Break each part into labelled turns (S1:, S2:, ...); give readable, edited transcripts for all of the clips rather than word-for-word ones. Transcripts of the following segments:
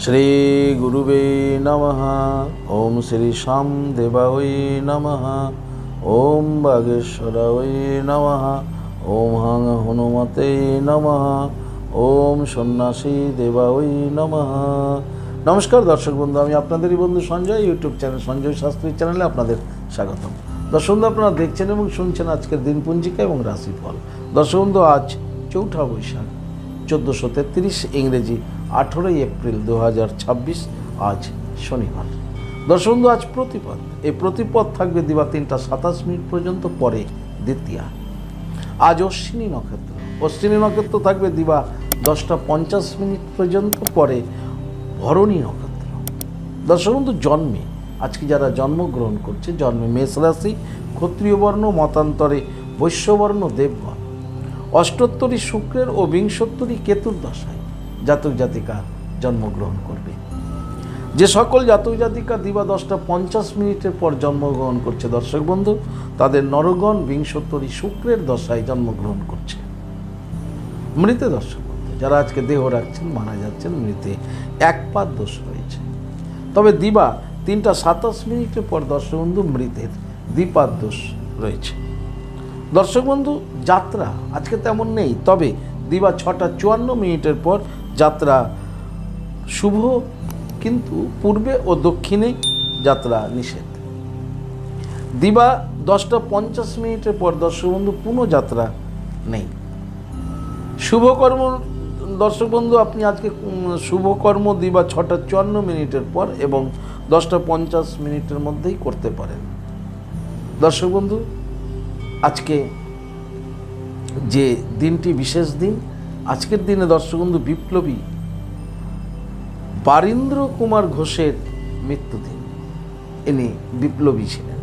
S1: শ্রী গুরুবে নমঃ। ওম শ্রী শ্যাম দেবায় নমঃ। ওম বাগেশ্বরায় নমঃ। ওম হাং হনুমতে নমঃ। ওম সন্ন্যাসী দেবায় নমঃ। নমস্কার দর্শক বন্ধু, আমি আপনাদেরই বন্ধু সঞ্জয়। ইউটিউব চ্যানেল সঞ্জয় শাস্ত্রী চ্যানেলে আপনাদের স্বাগতম। দর্শক বন্ধু, আপনারা দেখছেন এবং শুনছেন আজকের দিনপঞ্জিকা এবং রাশিফল। দর্শক বন্ধু, আজ 4ঠা বৈশাখ 1433, ইংরেজি 18ই এপ্রিল 2026, আজ শনিবার। দর্শক বন্ধু, আজ প্রতিপদ। এই প্রতিপদ থাকবে দিবা 3টা 27 মিনিট পর্যন্ত, পরে দ্বিতীয়া। আজ অশ্বিনী নক্ষত্র। অশ্বিনী নক্ষত্র থাকবে দিবা 10টা 50 মিনিট পর্যন্ত, পরে ভরণী নক্ষত্র। দর্শক বন্ধু, জন্মে আজকে যারা জন্মগ্রহণ করছে, জন্মে মেষ রাশি, ক্ষত্রিয় বর্ণ, মতান্তরে বৈশ্যবর্ণ, দেবগণ। অষ্টোত্তরী শুক্রের ও বিংশোত্তরী কেতুর দশায় জাতক জাতিকা জন্মগ্রহণ করবে। যে সকল জাতক জাতিকা দিবা 10টা 50 মিনিটের পর জন্মগ্রহণ করছে দর্শক বন্ধু, তাদের নরগণ বিংশোত্তরী শুক্রের দশায় জন্মগ্রহণ করছে। মৃতে দর্শক বন্ধু, যারা আজকে দেহ রাখছেন, মারা যাচ্ছেন, মৃতে এক পাদ দোষ রয়েছে। তবে দিবা 3টা 27 মিনিটের পর দর্শক বন্ধু, মৃতের দ্বিপাদ দোষ রয়েছে। দর্শক বন্ধু, যাত্রা আজকে তেমন নেই, তবে দিবা 6টা 54 মিনিটের পর যাত্রা শুভ, কিন্তু পূর্বে ও দক্ষিণে যাত্রা নিষেধ। দিবা 10টা 50 মিনিটের পর দর্শক বন্ধু, পুনঃ যাত্রা নেই। শুভকর্ম দর্শক বন্ধু, আপনি আজকে শুভকর্ম দিবা 6টা 54 মিনিটের পর এবং 10টা 50 মিনিটের মধ্যেই করতে পারেন। দর্শক বন্ধু, আজকে যে দিনটি বিশেষ দিন, আজকের দিনে দর্শক বন্ধু বিপ্লবী বারীন্দ্র কুমার ঘোষের মৃত্যুদিন। ইনি বিপ্লবী ছিলেন।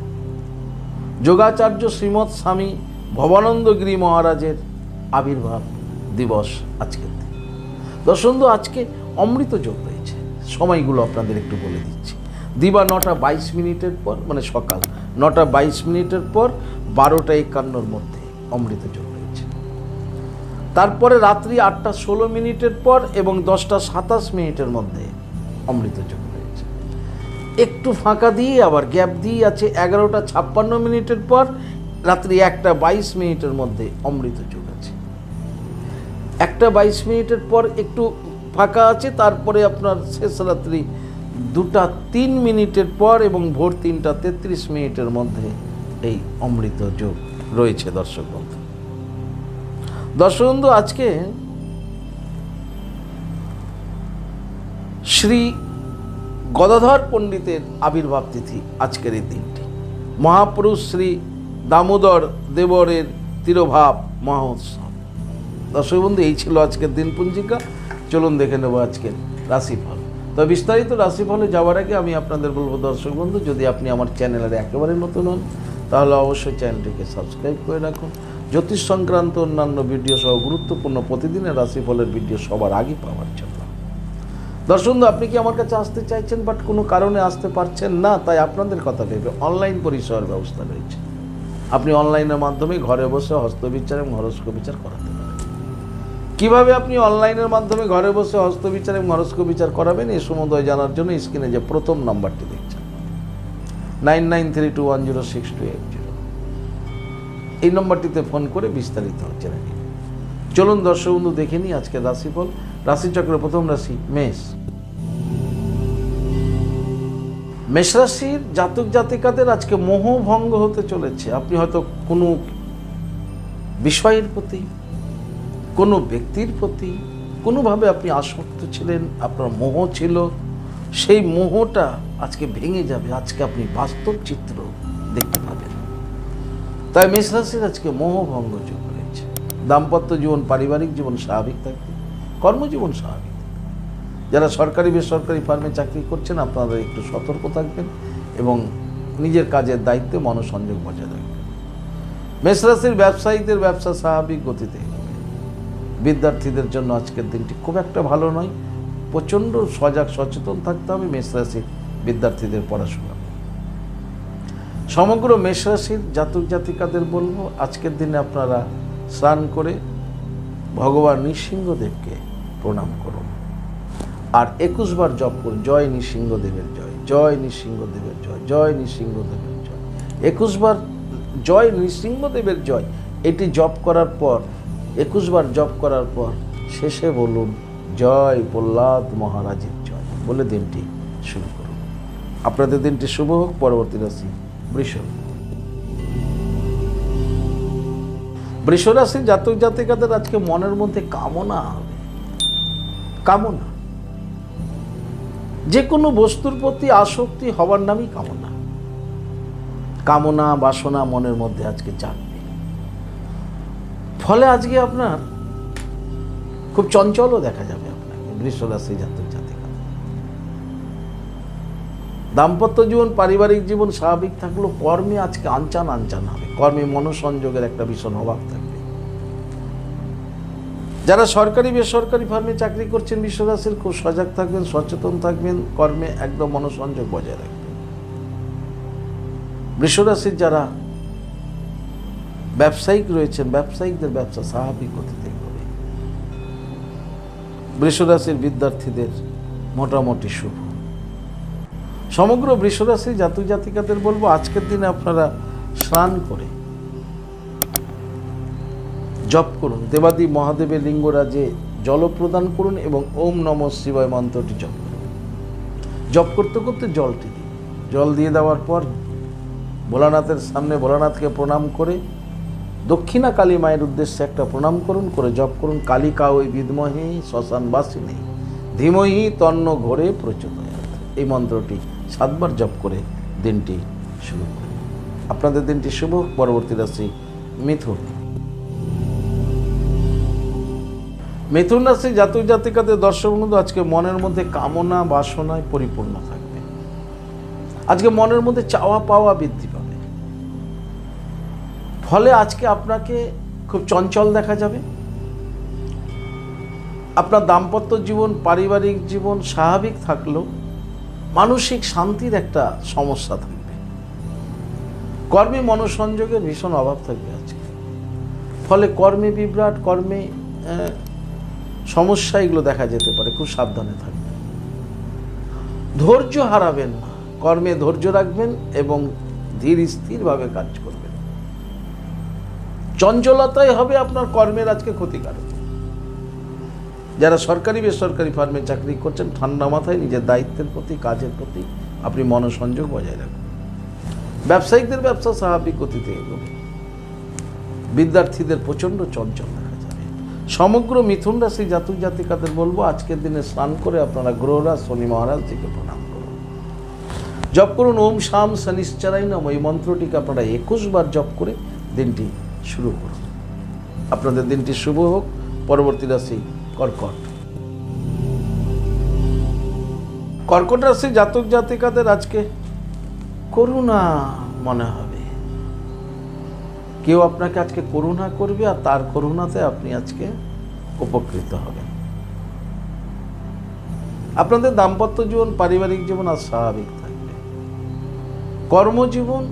S1: যোগাচার্য শ্রীমৎ স্বামী ভবানন্দ গিরি মহারাজের আবির্ভাব দিবস আজকের দিন। দর্শক বন্ধু, আজকে অমৃত যোগ রয়েছে। সময়গুলো আপনাদের একটু বলে দিচ্ছি। দিবা 9টা 22 মিনিটের পর, মানে সকাল 9টা 22 মিনিটের পর 12টা 51 মধ্যে অমৃত যোগ রয়েছে। তারপরে রাত্রি 8টা 16 মিনিটের পর এবং 10টা 27 মিনিটের মধ্যে অমৃত যোগ রয়েছে। একটু ফাঁকা দিয়ে আবার গ্যাপ দিয়ে আছে 11টা 56 মিনিটের পর, রাত্রি 1টা 22 মিনিটের মধ্যে অমৃত যোগ আছে। 1টা 22 মিনিটের পর একটু ফাঁকা আছে, তারপরে আপনার শেষ রাত্রি 2টা 3 মিনিটের পর এবং ভোর 3টা 33 মিনিটের মধ্যে এই অমৃত যোগ রয়েছে। দর্শক বন্ধু, আজকে শ্রী গদাধর পণ্ডিতের আবির্ভাব তিথি। আজকের এই দিনটি মহাপুরুষ শ্রী দামোদর দেবরের তিরোভাব মহোৎসব। দর্শক বন্ধু, এই ছিল আজকের দিনপঞ্জিকা। চলুন দেখে নেব আজকের রাশিফল। তো বিস্তারিত রাশিফলে যাওয়ার আগে আমি আপনাদের বলবো দর্শক বন্ধু, যদি আপনি আমার চ্যানেলের একেবারে নতুন হন, তাহলে অবশ্যই চ্যানেলটিকে সাবস্ক্রাইব করে রাখুন। জ্যোতিষ সংক্রান্ত অন্যান্য ভিডিও সহ গুরুত্বপূর্ণ প্রতিদিনের রাশিফলের ভিডিও সবার আগে পাওয়ার জন্য। দর্শক বন্ধু, আপনি কি আমার কাছে আসতে চাইছেন বাট কোনো কারণে আসতে পারছেন না, তাই আপনাদের কথা ভেবে অনলাইন পরিষেবার ব্যবস্থা রয়েছে। আপনি অনলাইনের মাধ্যমে ঘরে বসে হস্তবিচার এবং হরস্কোপ বিচার করাতে পারেন। কিভাবে আপনি অনলাইনের মাধ্যমে ঘরে বসে হস্তবিচার এবং হরস্কোপ বিচার করাবেন, এই সমুদয় জানার জন্য স্ক্রিনে যে প্রথম নাম্বারটি দেখছেন 9932106280, এই নম্বরটিতে ফোন করে বিস্তারিত জেনে নিন। চলুন দর্শক বন্ধু, দেখে নিই আজকের রাশিফল। রাশিচক্রের প্রথম রাশি মেষ। মেষ রাশির জাতক জাতিকাদের আজকে মোহভঙ্গ হতে চলেছে। আপনি হয়তো কোনো বিষয়ের প্রতি, কোনো ব্যক্তির প্রতি কোনোভাবে আপনি আসক্ত ছিলেন, আপনার মোহ ছিল, সেই মোহটা আজকে ভেঙে যাবে। আজকে আপনি বাস্তব চিত্র দেখতে পাবেন। তাই মেষ রাশির আজকে মোহভঙ্গ যোগ রয়েছে। দাম্পত্য জীবন, পারিবারিক জীবন স্বাভাবিক থাকবে, কর্মজীবন স্বাভাবিক। যারা সরকারি বেসরকারি ফার্মে চাকরি করছেন, আপনারা একটু সতর্ক থাকবেন এবং নিজের কাজের দায়িত্বে মনোসংযোগ বজায় রাখবেন। মেষ রাশির ব্যবসায়ীদের ব্যবসা স্বাভাবিক গতিতে। বিদ্যার্থীদের জন্য আজকের দিনটি খুব একটা ভালো নয়। প্রচণ্ড সজাগ সচেতন থাকতে হবে মেষ রাশির বিদ্যার্থীদের পড়াশোনা। সমগ্র মেষ রাশির জাতক জাতিকাদের বলবো, আজকের দিনে আপনারা স্নান করে ভগবান নৃসিংহদেবকে প্রণাম করুন। আর 21 বার জপ করুন, জয় নৃসিংহদেবের জয়, জয় নৃসিংহদেবের জয়, জয় নৃসিংহদেবের জয়। 21 বার জয় নৃসিংহদেবের জয় এটি জপ করার পর, 21 বার জপ করার পর শেষে বলুন জয় প্রহ্লাদ মহারাজের জয় বলে দিনটি শুরু করুন। আপনাদের দিনটি শুভ হোক। পরবর্তী রাশি বৃষ। বৃষ রাশির জাতক জাতিকাদের আজকে মনের মধ্যে কামনা হবে, কামনা, যে কোনো বস্তুর প্রতি আসক্তি হবার নামই কামনা। কামনা বাসনা মনের মধ্যে আজকে জাগবে, ফলে আজকে আপনার খুব চঞ্চলও দেখা যাবে আপনাকে বৃষ রাশি জাতক জাতিকা। দাম্পত্য জীবন পারিবারিক জীবন স্বাভাবিক থাকলেও কর্মে আজকে আনচান আনচান হবে, কর্মে মনোসংযোগের একটা ভীষণ অভাব থাকবে। যারা সরকারি বেসরকারি ফার্মে চাকরি করছেন বৃষ রাশির, খুব সজাগ থাকবেন, সচেতন থাকবেন, কর্মে একদম মনোসংযোগ বজায় রাখবেন। বৃষ রাশির যারা ব্যবসায়িক রয়েছেন, ব্যবসায়িকদের ব্যবসা স্বাভাবিক গতিতে হবে। বৃষ রাশির বিদ্যার্থীদের মোটামুটি শুভ। সমগ্র বৃষ রাশির জাতক জাতিকাদের বলবো আজকের দিনে আপনারা স্নান করে জপ করুন, দেবাদি মহাদেবের লিঙ্গরাজে জল প্রদান করুন এবং ওম নমঃ শিবায় মন্ত্রটি জপ করুন। জপ করতে করতে জলটি দিন। জল দিয়ে দেওয়ার পর ভোলানাথের সামনে ভোলানাথকে প্রণাম করে দক্ষিণা কালী মায়ের উদ্দেশ্যে একটা প্রণাম করুন, করে জপ করুন কালিকা ওই বিদ্মহে শ্মশানবাসিনী ধীমহি তন্ন ঘোরে প্রচোদয়াৎ। এই মন্ত্রটি 7 বার জপ করে দিনটি শুরু করুন। আপনাদের দিনটি শুভ। পরবর্তী রাশি মিথুন। মিথুন রাশি জাতক জাতিকাদের দর্শক বন্ধু আজকে মনের মধ্যে কামনা বাসনায় পরিপূর্ণ থাকবে। আজকে মনের মধ্যে চাওয়া পাওয়া বৃদ্ধি পাবে, ফলে আজকে আপনাকে খুব চঞ্চল দেখা যাবে। আপনার দাম্পত্য জীবন পারিবারিক জীবন স্বাভাবিক থাকলেও মানসিক শান্তির একটা সমস্যা থাকবে। কর্মে মনোসংযোগের ভীষণ অভাব থাকবে আজকে, ফলে কর্মে বিভ্রাট, কর্মে সমস্যা এগুলো দেখা যেতে পারে। খুব সাবধানে থাকবেন, ধৈর্য হারাবেন না, কর্মে ধৈর্য রাখবেন এবং ধীর স্থিরভাবে কাজ করবেন। চঞ্চলতাই হবে আপনার কর্মের আজকে ক্ষতিকারক। যারা সরকারি বেসরকারি ফার্মে চাকরি করছেন ঠান্ডা মাথায় নিজের দায়িত্বের প্রতি কাজের প্রতি আপনি মনোসংযোগ বজায় রাখবেন। ব্যবসায়িকদের ব্যবসা স্বাভাবিক গতিতে এগোবে। বিদ্যার্থীদের প্রচণ্ড চঞ্চল দেখা যাবে। সমগ্র মিথুন রাশি জাতক জাতিকাদের বলবো আজকের দিনে স্নান করে আপনারা গ্রহরাজ শনি মহারাজজিকে প্রণাম করুন, জপ করুন ওম শাম শনিশ্চরায় নমঃ। এই মন্ত্রটিকে আপনারা 21 বার জপ করে দিনটি শুরু করুন। আপনাদের দিনটি শুভ হোক। পরবর্তী রাশি কর্কট। কর্কট রাশি জাতক জাতিকাদের আজকে করুণা মনে হবে। কেউ আপনাকে আজকে করুণা করবে আর তার করুণাতে আপনি আজকে উপকৃত হবেন। আপনাদের দাম্পত্য জীবন পারিবারিক জীবন আজ স্বাভাবিক থাকবে। কর্মজীবন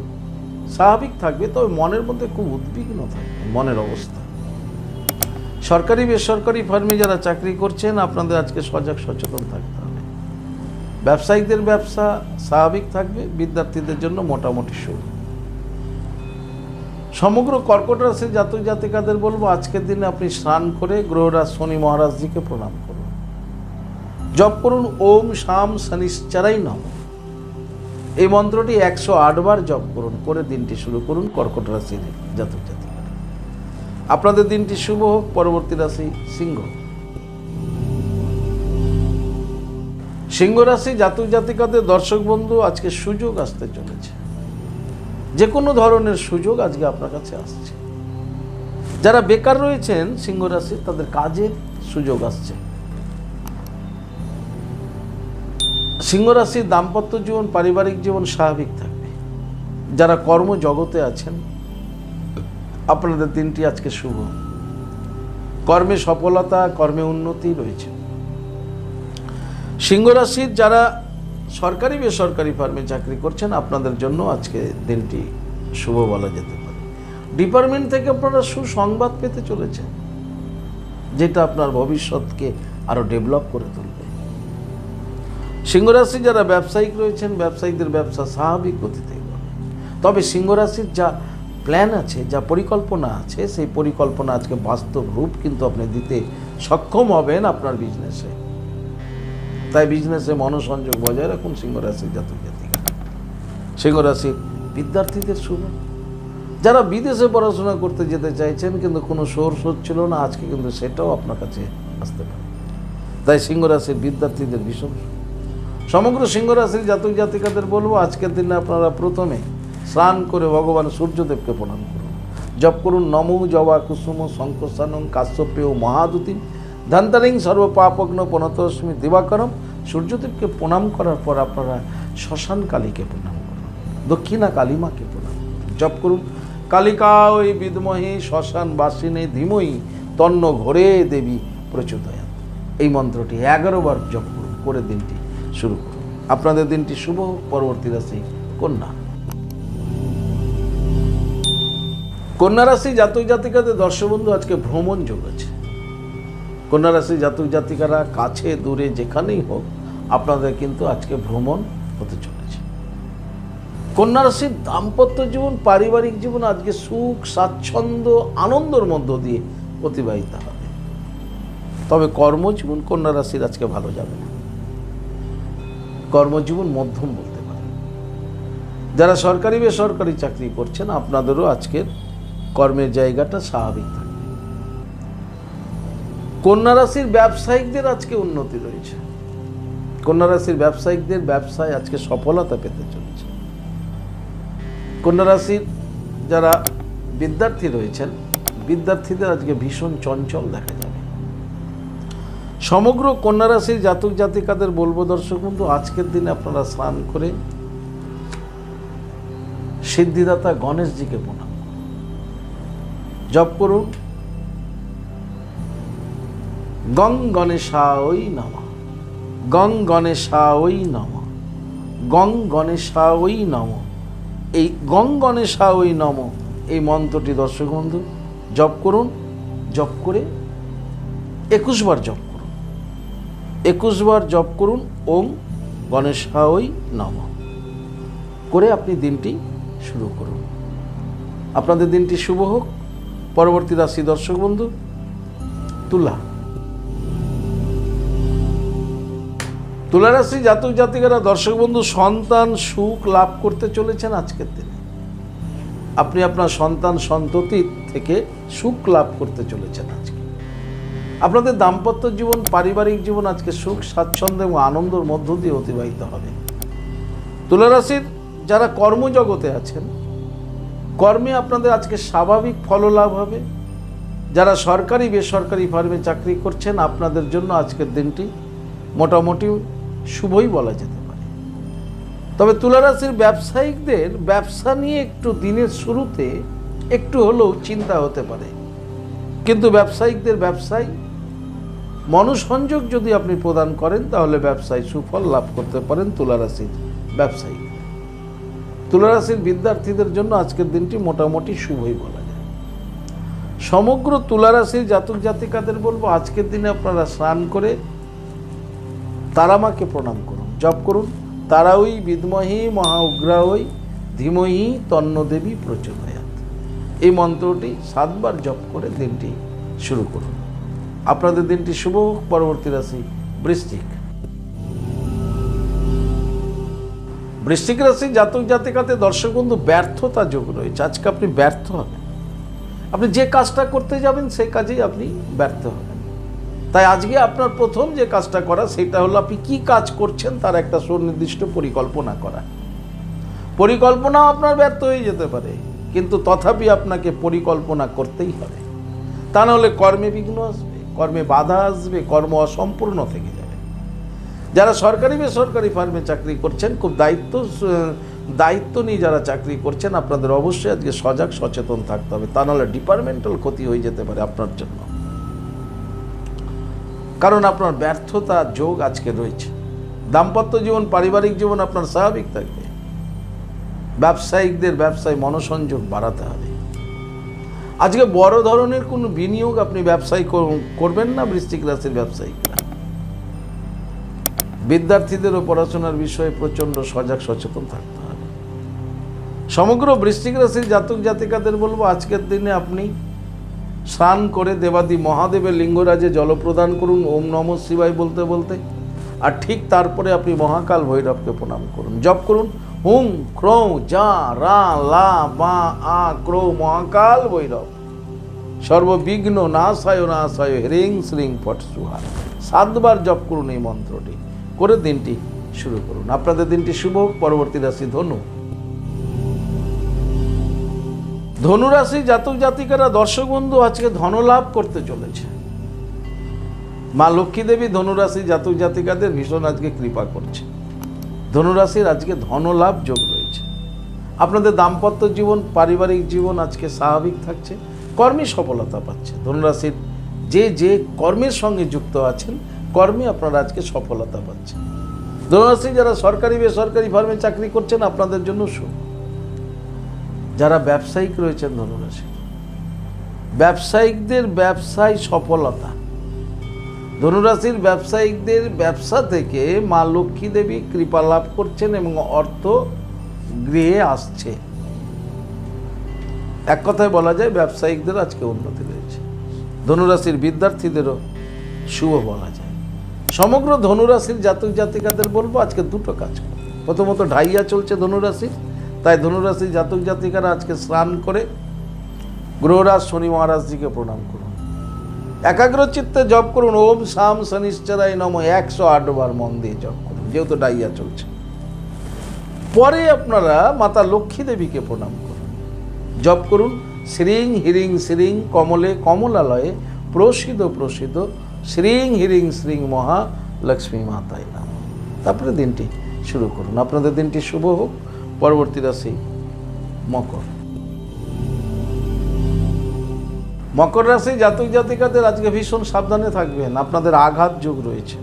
S1: স্বাভাবিক থাকবে, তবে মনের মধ্যে খুব উদ্বিগ্ন থাকবে মনের অবস্থা। সরকারি বেসরকারি ফার্মে যারা চাকরি করছেন আপনাদের আজকে সজাগ সচেতন থাকতে হবে। ব্যবসায়িকদের ব্যবসা স্বাভাবিক থাকবে, বিদ্যার্থীদের জন্য মোটামুটি শুভ। সমগ্র কর্কট রাশির জাতক জাতিকাদের বলবো আজকের দিনে আপনি স্নান করে গ্রহরাজ শনি মহারাজজিকে প্রণাম করুন, জপ করুন ওম শাম শনিশ্চরায় নমঃ। এই মন্ত্রটি 108 বার জপ করুন, করে দিনটি শুরু করুন কর্কট রাশির জাতক জাতিকা। আপনাদের দিনটি শুভ হোক। পরবর্তী রাশি সিংহ। সিংহ রাশি জাতক জাতিকাদের দর্শক বন্ধু আজকে সুযোগ আসতে চলেছে। যে কোনো ধরনের সুযোগ আজকে আপনার কাছে আসছে। যারা বেকার রয়েছেন সিংহ রাশি, তাদের কাজের সুযোগ আসছে। সিংহ রাশির দাম্পত্য জীবন পারিবারিক জীবন স্বাভাবিক থাকবে। যারা কর্মজগতে আছেন আপনাদের দিনটি আজকে শুভ। কর্মে সফলতা, কর্মে উন্নতি রয়েছে। সিংহ রাশির যারা সরকারি বেসরকারি ফার্মে চাকরি করছেন আপনাদের জন্য আজকে দিনটি শুভ বলা যেতে পারে। ডিপার্টমেন্ট থেকে আপনারা সুসংবাদ পেতে চলেছেন, যেটা আপনার ভবিষ্যৎকে আরো ডেভেলপ করে তুলবে। সিংহ রাশি যারা ব্যবসায়িক রয়েছেন, ব্যবসায়িকদের ব্যবসা স্বাভাবিক গতিতে এগোবে। তবে সিংহ রাশির যা প্ল্যান আছে, যা পরিকল্পনা আছে, সেই পরিকল্পনা আজকে বাস্তব রূপ কিন্তু আপনি দিতে সক্ষম হবেন আপনার বিজনেসে। তাই বিজনেসে মনোসংযোগ বজায় রাখুন সিংহ রাশির জাতক জাতিকা। সিংহ রাশির বিদ্যার্থীদের শুভ। যারা বিদেশে পড়াশোনা করতে যেতে চাইছেন কিন্তু কোনো সোর্স হচ্ছিল না, আজকে কিন্তু সেটাও আপনার কাছে আসতে পারে। তাই সিংহ রাশির বিদ্যার্থীদের ভীষণ সমগ্র সিংহ রাশির জাতক জাতিকাদের বলবো, আজকের দিনে আপনারা প্রথমে স্নান করে ভগবান সূর্যদেবকে প্রণাম করুন। জপ করুন নমো জবা কুসুম শঙ্কসানং কাশ্যপেয় মহাদুতিম ধান্তারিং সর্বপাপগ্ন প্রণতস্মি দিবাকরম। সূর্যদেবকে প্রণাম করার পর আপনারা শ্মশান কালীকে প্রণাম করুন, দক্ষিণা কালীমাকে প্রণাম করুন। জপ করুন কালিকা ওই বিদ্মহে শ্মশান বাসিনী ধীমহি তন্ন ঘোরে দেবী প্রচোদয়াৎ। এই মন্ত্রটি 11 বার জপ করুন, করে দিনটি শুরু করুন। আপনাদের দিনটি শুভ হোক। পরবর্তী রাশি কন্যা। কন্যা রাশি জাতক জাতিকাদের দর্শক বন্ধু, আজকে ভ্রমণ যোগ আছে। কন্যা রাশি জাতক জাতিকারা কাছে দূরে যেখানেই হোক আপনাদের কিন্তু আজকে ভ্রমণ হতে চলেছে। কন্যা রাশির দাম্পত্য জীবন, পারিবারিক জীবন আজকে সুখ স্বাচ্ছন্দ্য আনন্দের মধ্য দিয়ে অতিবাহিত হবে। তবে কর্মজীবন কন্যা রাশির আজকে ভালো যাবে না। কর্মজীবন মধ্যম বলতে পারে। যারা সরকারি বেসরকারি চাকরি করছেন আপনাদেরও আজকের কর্মের জায়গাটা স্বাভাবিক থাকবে। কন্যা রাশির ব্যবসায়িকদের আজকে উন্নতি রয়েছে। কন্যা রাশির ব্যবসায়িকদের ব্যবসায় আজকে সফলতা পেতে চলেছে। কন্যা রাশির যারা বিদ্যার্থী রয়েছেন, বিদ্যার্থীদের আজকে ভীষণ চঞ্চল দেখা যাবে। সমগ্র কন্যা রাশির জাতক জাতিকাদের বলবো দর্শক বন্ধু, আজকের দিনে আপনারা স্নান করে সিদ্ধিদাতা গণেশজিকে প্রণাম করুন। জপ করুন গং গণেশায় নমঃ, গং গণেশায় নমঃ, গং গণেশায় নমঃ। এই গং গণেশায় নমঃ এই মন্ত্রটি দর্শক বন্ধু জপ করুন। জপ করে 21 বার জপ করুন। 21 বার জপ করুন ওম গণেশায় নমঃ করে আপনি দিনটি শুরু করুন। আপনাদের দিনটি শুভ হোক। পরবর্তী রাশি দর্শক বন্ধু তুলা। তুলা রাশি জাতক জাতিকারা দর্শক বন্ধু সন্তান সুখ লাভ করতে চলেছেন আজকের দিনে। আপনি আপনার সন্তান সন্ততি থেকে সুখ লাভ করতে চলেছেন আজকে। আপনাদের দাম্পত্য জীবন পারিবারিক জীবন আজকে সুখ স্বাচ্ছন্দ্য এবং আনন্দের মধ্য দিয়ে অতিবাহিত হবে। তুলা রাশির যারা কর্মজগতে আছেন, কর্মে আপনাদের আজকে স্বাভাবিক ফললাভ হবে। যারা সরকারি বেসরকারি ফার্মে চাকরি করছেন আপনাদের জন্য আজকের দিনটি মোটামুটি শুভই বলা যেতে পারে। তবে তুলা রাশির ব্যবসায়িকদের ব্যবসা নিয়ে একটু দিনের শুরুতে একটু হলেও চিন্তা হতে পারে, কিন্তু ব্যবসায়িকদের ব্যবসায় মনোসংযোগ যদি আপনি প্রদান করেন তাহলে ব্যবসায় সুফল লাভ করতে পারেন তুলা রাশির ব্যবসায়িক। তুলা রাশির বিদ্যার্থীদের জন্য আজকের দিনটি মোটামুটি শুভই বলা যায়। সমগ্র তুলা রাশির জাতক জাতিকাদের বলবো, আজকের দিনে আপনারা স্নান করে তারামাকে প্রণাম করুন। জপ করুন তারাই বিদ্মহি মহা উগ্রাই ধীমহি তন্ন দেবী প্রচোদয়াৎ। এই মন্ত্রটি 7 বার জপ করে দিনটি শুরু করুন। আপনাদের দিনটি শুভ হোক। পরবর্তী রাশি বৃশ্চিক। বৃশ্চিক রাশি জাতক জাতিকাতে দর্শক বন্ধু ব্যর্থতা যোগ রয়েছে। আজকে আপনি ব্যর্থ হবেন। আপনি যে কাজটা করতে যাবেন সেই কাজেই আপনি ব্যর্থ হবেন। তাই আজকে আপনার প্রথম যে কাজটা করা সেটা হলো আপনি কি কাজ করছেন তার একটা সুনির্দিষ্ট পরিকল্পনা করা। পরিকল্পনাও আপনার ব্যর্থ হয়ে যেতে পারে, কিন্তু তথাপি আপনাকে পরিকল্পনা করতেই হবে। তা নাহলে কর্মে বিঘ্ন আসবে, কর্মে বাধা আসবে, কর্ম অসম্পূর্ণ থেকে যাবে। যারা সরকারি বেসরকারি ফার্মে চাকরি করছেন, খুব দায়িত্ব নিয়ে যারা চাকরি করছেন আপনাদের অবশ্যই আজকে সজাগ সচেতন থাকতে হবে। তা নাহলে ডিপার্টমেন্টাল ক্ষতি হয়ে যেতে পারে আপনার জন্য, কারণ আপনার ব্যর্থতা যোগ আজকে রয়েছে। দাম্পত্য জীবন পারিবারিক জীবন আপনার স্বাভাবিক থাকবে। ব্যবসায়িকদের ব্যবসায় মনোসংযোগ বাড়াতে হবে। আজকে বড় ধরনের কোনো বিনিয়োগ আপনি ব্যবসায় করবেন না বৃশ্চিক রাশির ব্যবসায়িকরা। বিদ্যার্থীদেরও পড়াশোনার বিষয়ে প্রচণ্ড সজাগ সচেতন থাকতে হবে। সমগ্র বৃশ্চিক রাশির জাতক জাতিকাদের বলবো, আজকের দিনে আপনি স্নান করে দেবাদি মহাদেবের লিঙ্গরাজে জল প্রদান করুন ওম নমঃ শিবায় বলতে বলতে। আর ঠিক তারপরে আপনি মহাকাল ভৈরবকে প্রণাম করুন, জপ করুন হুম ক্রৌ যা রা লা বা আ ক্রৌ মহাকাল ভৈরব সর্ববিঘ্ন নাশায় নাশায় হ্রিং শ্রিং ফট সুহা। 7 বার জপ করুন এই মন্ত্রটি, করে দিনটি শুরু করুন। আপনাদের দিনটি শুভ হোক। পরবর্তী রাশি ধনু। ধনুরাশি জাতক জাতিকারা, দর্শক বন্ধু, আজকে ধনলাভ করতে চলেছে। মা লক্ষ্মী দেবী ধনুরাশি জাতক জাতিকাদের ভীষণ আজকে কৃপা করছে। ধনুরাশির আজকে ধনলাভ যোগ রয়েছে। আপনাদের দাম্পত্য জীবন, পারিবারিক জীবন আজকে স্বাভাবিক থাকছে। কর্মে সফলতা পাচ্ছে। ধনুরাশির যে যে কর্মের সঙ্গে যুক্ত আছেন, কর্মে আপনারা আজকে সফলতা পাচ্ছেন। ধনুরাশি যারা সরকারি বেসরকারি ফার্মে চাকরি করছেন, আপনাদের জন্য শুভ। যারা ব্যবসায়িক রয়েছেন ধনুরাশি, ব্যবসায়িকদের ব্যবসায় সফলতা। ধনুরাশির ব্যবসায়িকদের ব্যবসা থেকে মা লক্ষ্মী দেবী কৃপা লাভ করছেন এবং অর্থ গৃহে আসছে। এক কথায় বলা যায় ব্যবসায়িকদের আজকে উন্নতি রয়েছে। ধনুরাশির বিদ্যার্থীদেরও শুভ বলা যায়। সমগ্র ধনুরাশির জাতক জাতিকাদের বলবো, আজকে দুটো কাজ করুন। প্রথমত ঢাইয়া চলছে ধনুরাশির, তাই ধনুরাশির জাতক জাতিকারা আজকে স্নান করে গ্রহরাজ শনি মহারাজজিকে প্রণাম করুন। একাগ্র চিত্তে জপ করুন ওম শাম শনিশ্চরায় নমঃ 108 বার মন দিয়ে জপ করুন, যেহেতু ডাইয়া চলছে। পরে আপনারা মাতা লক্ষ্মী দেবীকে প্রণাম করুন, জপ করুন শ্রীং হিরিং শ্রীং কমলে কমলালয়ে প্রসিদ্ধ প্রসিদ্ধ শ্রীং হিরিং শ্রীং মহা লক্ষ্মী মাতায় নমঃ। তারপরে দিনটি শুরু করুন। আপনাদের দিনটি শুভ হোক। পরবর্তী রাশি মকর। মকর রাশি জাতক জাতিকাদের আজকে ভীষণ সাবধানে থাকবেন। আপনাদের আঘাত যোগ রয়েছে।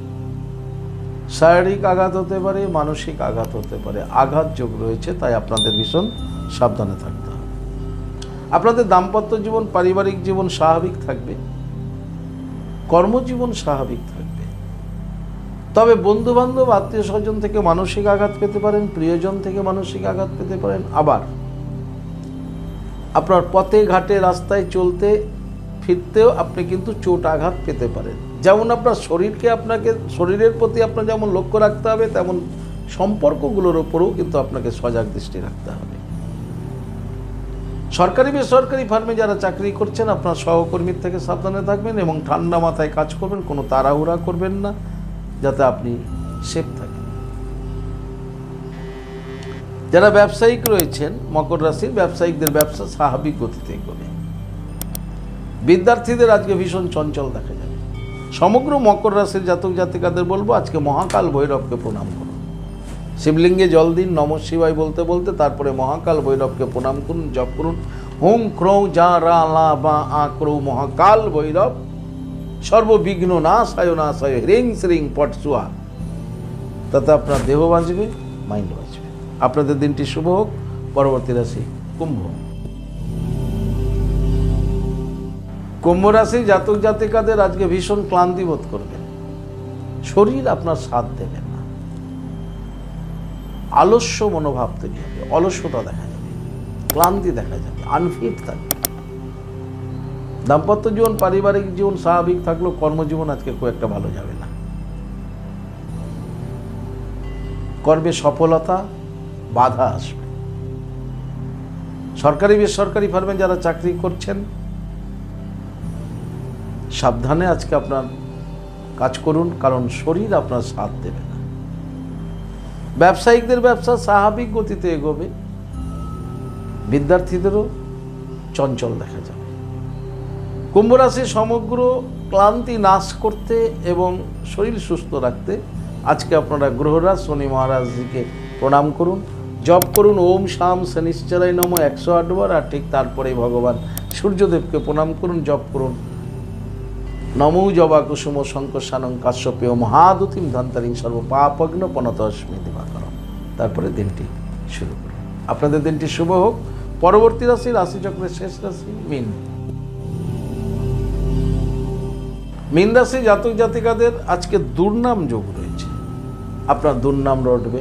S1: শারীরিক আঘাত হতে পারে, মানসিক আঘাত হতে পারে, আঘাত যোগ রয়েছে, তাই আপনাদের ভীষণ সাবধানে থাকতে হবে। আপনাদের দাম্পত্য জীবন, পারিবারিক জীবন স্বাভাবিক থাকবে। কর্মজীবন স্বাভাবিক থাকবে। তবে বন্ধু বান্ধব, আত্মীয় স্বজন থেকে মানসিক আঘাত পেতে পারেন, প্রিয়জন থেকে মানসিক আঘাত পেতে পারেন। আবার আপনার পথে ঘাটে রাস্তায় চলতে ফিরতেও আপনি কিন্তু চোট আঘাত পেতে পারেন। যেমন আপনার শরীরের প্রতি আপনার যেমন লক্ষ্য রাখতে হবে, তেমন সম্পর্কগুলোর ওপরেও কিন্তু আপনাকে সজাগ দৃষ্টি রাখতে হবে। সরকারি বেসরকারি ফার্মে যারা চাকরি করছেন, আপনার সহকর্মীর থেকে সাবধানে থাকবেন এবং ঠান্ডা মাথায় কাজ করবেন। কোনো তাড়াহুড়া করবেন না, যাতে আপনি সেফ থাকেন। যারা ব্যবসায়িক রয়েছেন মকর রাশির, ব্যবসায়িকদের ব্যবসা স্বাভাবিক গতিতে এগোবে। বিদ্যার্থীদের আজকে ভীষণ চঞ্চল দেখা যাবে। সমগ্র মকর রাশির জাতক জাতিকাদের বলবো, আজকে মহাকাল ভৈরবকে প্রণাম করুন। শিবলিঙ্গে জল দিন নমঃ শিবায় বলতে বলতে, তারপরে মহাকাল ভৈরবকে প্রণাম করুন, জপ করুন হুম ক্রৌ যা রা লা বা আ ক্রৌ মহাকাল ভৈরব সর্ববিঘ্ন নাশায় নাশায় হ্রিং শ্রিং ফট সুহা। তাতে আপনার দেহ বাঁচবে, মাইন্ড বাঁচবে। আপনাদের দিনটি শুভ হোক। পরবর্তী রাশি কুম্ভ। কুম্ভ রাশি জাতক জাতিকাদের আজকে ভীষণ ক্লান্তি বোধ করবেন। শরীর আপনার সাথ দেবে না। আলস্য মনোভাব তৈরি হবে, অলসতা দেখা যাবে, ক্লান্তি দেখা যাবে, আনফিট থাকবে। দাম্পত্য জীবন, পারিবারিক জীবন স্বাভাবিক থাকলেও কর্মজীবন আজকে খুব একটা ভালো যাবে না। কর্মে সফলতা বাধা আসবে। সরকারি বেসরকারি ফার্মে যারা চাকরি করছেন, সাবধানে আজকে আপনার কাজ করুন, কারণ শরীর আপনার সাথ দেবে না। ব্যবসায়িকদের ব্যবসা স্বাভাবিক গতিতে এগোবে। বিদ্যার্থীদেরও চঞ্চল দেখা যাবে। কুম্ভ রাশি সমগ্র ক্লান্তি নাশ করতে এবং শরীর সুস্থ রাখতে আজকে আপনারা গ্রহরাজ শনি মহারাজজিকে প্রণাম করুন, জপ করুন ওম শাম শনিশ্চরায় নমঃ 108 বার। আর ঠিক তারপরে ভগবান সূর্যদেবকে প্রণাম করুন, জপ করুন নমো জবা কুসুম শঙ্করসানং কাশ্যপেয় মহাদুতিম ধন্তারিং সর্ব পাপগ্ন পনতস্মি দিবাকরম। তারপরে দিনটি শুরু করুন। আপনাদের দিনটি শুভ হোক। পরবর্তী রাশি, রাশিচক্রের শেষ রাশি মীন। মীন রাশি জাতক জাতিকাদের আজকে দুর্নাম যোগ রয়েছে। আপনার দুর্নাম রটবে,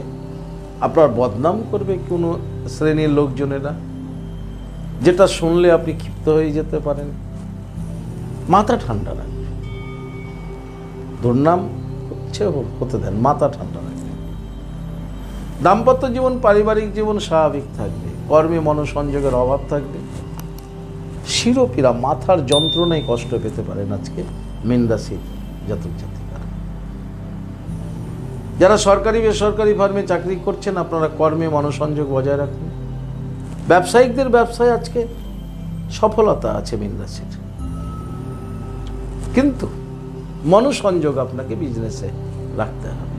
S1: আপনার বদনাম করবে কোনো শ্রেণীর লোকজনেরা, যেটা শুনলে আপনি ক্ষিপ্ত হয়ে যেতে পারেন। মাথা ঠান্ডা রাখবে, দুর্নাম হতে দেন, মাথা ঠান্ডা রাখবে। দাম্পত্য জীবন, পারিবারিক জীবন স্বাভাবিক থাকবে। কর্মে মনোসংযোগের অভাব থাকবে। শিরোপীড়া, মাথার যন্ত্রণায় কষ্ট পেতে পারেন আজকে মীন রাশির জাতক জাতিকারা। যারা সরকারি বেসরকারি ফার্মে চাকরি করছেন, আপনারা কর্মে মনোসংযোগ বজায় রাখুন। ব্যবসায়িকদের ব্যবসায় আজকে সফলতা আছে মীন রাশির, কিন্তু মনোসংযোগ আপনাকে বিজনেসে রাখতে হবে।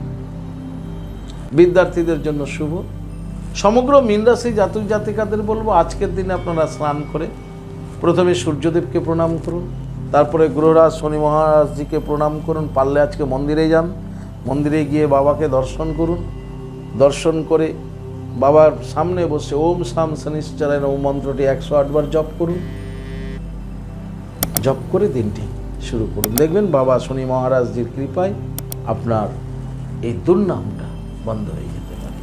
S1: বিদ্যার্থীদের জন্য শুভ। সমগ্র মীন রাশি জাতক জাতিকাদের বলবো, আজকের দিনে আপনারা স্নান করে প্রথমে সূর্যদেবকে প্রণাম করুন, তারপরে গ্রহরাজ শনি মহারাজজিকে প্রণাম করুন। পারলে আজকে মন্দিরে যান, মন্দিরে গিয়ে বাবাকে দর্শন করুন। দর্শন করে বাবার সামনে বসে ওম শাম শনিশ্চরায় নমঃ মন্ত্রটি 108 বার জপ করুন। জপ করে দিনটি শুরু করুন। দেখবেন বাবা শনি মহারাজজির কৃপায় আপনার এই দুর্নামটা বন্ধ হয়ে যেতে পারে।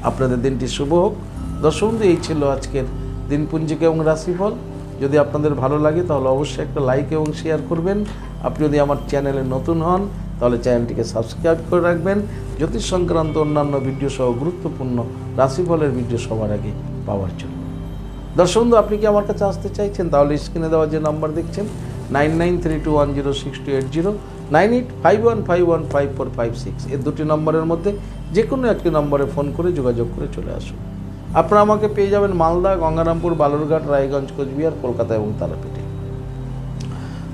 S1: আপনাদের দিনটি শুভ হোক। দর্শক বন্ধু, এই ছিল আজকের দিনপুঞ্জিকা এবং রাশিফল। যদি আপনাদের ভালো লাগে তাহলে অবশ্যই একটা লাইক এবং শেয়ার করবেন। আপনি যদি আমার চ্যানেলে নতুন হন তাহলে চ্যানেলটিকে সাবস্ক্রাইব করে রাখবেন, জ্যোতিষ সংক্রান্ত অন্যান্য ভিডিও সহ গুরুত্বপূর্ণ রাশিফলের ভিডিও সবার আগে পাওয়ার জন্য। দর্শক বন্ধু, আপনি কি আমার কাছে আসতে চাইছেন? তাহলে স্ক্রিনে দেওয়া যে নাম্বার দেখছেন 9932106280, 9851515456, এই দুটি নম্বরের মধ্যে যে কোনো একটি নম্বরে ফোন করে যোগাযোগ করে চলে আসুন। আপনারা আমাকে পেয়ে যাবেন মালদা, গঙ্গারামপুর, বালুরঘাট, রায়গঞ্জ, কোচবিহার, কলকাতা এবং তারাপীঠে।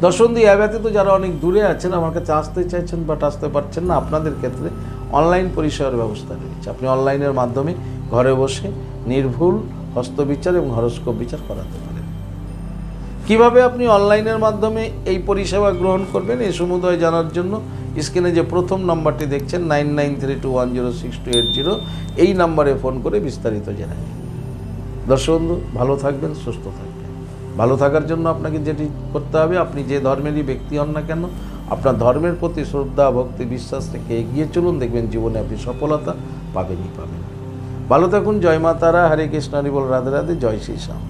S1: দর্শক বন্ধু, এ ব্যতীত যারা অনেক দূরে আছেন, আমার কাছে আসতে চাইছেন বাট আসতে পারছেন না, আপনাদের ক্ষেত্রে অনলাইন পরিষেবার ব্যবস্থা রয়েছে। আপনি অনলাইনের মাধ্যমে ঘরে বসে নির্ভুল হস্তবিচার এবং হরস্কোপ বিচার করাতে পারেন। কিভাবে আপনি অনলাইনের মাধ্যমে এই পরিষেবা গ্রহণ করবেন এই সমুদয় জানার জন্য স্ক্রিনে যে প্রথম নাম্বারটি দেখছেন 9932106280, এই নাম্বারে ফোন করে বিস্তারিত জেনে নিন। দর্শক বন্ধু, ভালো থাকবেন, সুস্থ থাকবেন। ভালো থাকার জন্য আপনাকে যেটি করতে হবে, আপনি যে ধর্মেরই ব্যক্তি হন না কেন, আপনার ধর্মের প্রতি শ্রদ্ধা, ভক্তি, বিশ্বাস রেখে এগিয়ে চলুন। দেখবেন জীবনে আপনি সফলতা পাবেনই পাবেন। ভালো থাকুন। জয় মা তারা, হরে কৃষ্ণ, হরি বল, রাধে রাধে, জয় শ্রী শ্যাম।